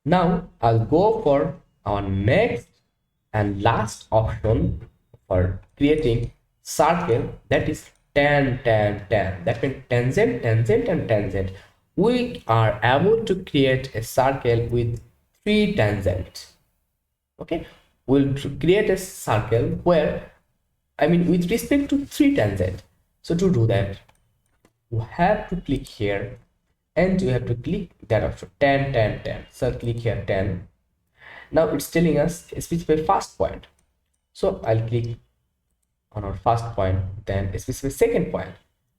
Now I'll go for our next and last option for creating circle, that is tan tan tan. That means tangent, tangent and tangent. We are able to create a circle with 3 tangents. Okay, we'll create a circle where, I mean, with respect to 3 tangent. So to do that, you have to click here and you have to click that option 10 10 10. So click here 10. Now it's telling us specify first point, so I'll click on our first point, then specify second point.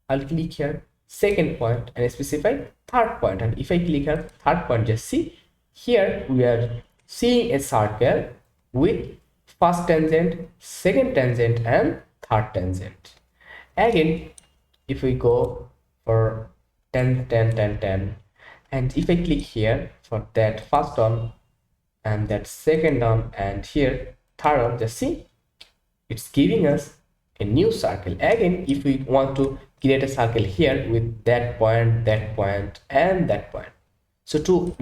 I'll click here second point and specify third point. And if I click here third point, just see here we are seeing a circle with first tangent, second tangent and third tangent. Again, if we go for 10 10 10 10, and if I click here for that first one and that second one and here third one, just see it's giving us a new circle. Again, if we want to create a circle here with that point and that point, so to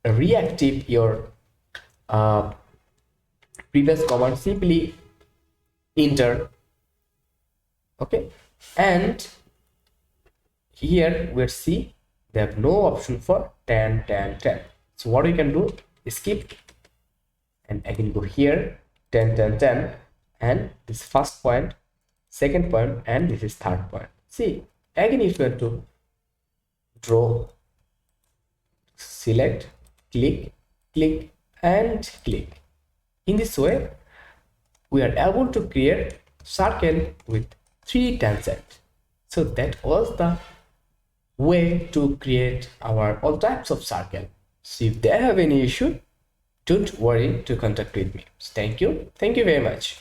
reactive your previous command, simply enter. Okay, and here we'll see they have no option for 10 10 10. So what we can do, skip and again go here 10 10 10, and this first point, second point and this is third point. See, again if you want to draw, select, click, click and click. In this way we are able to create circle with 3 tangents. So that was the way to create our all types of circle. So if they have any issue, don't worry to contact with me. Thank you very much.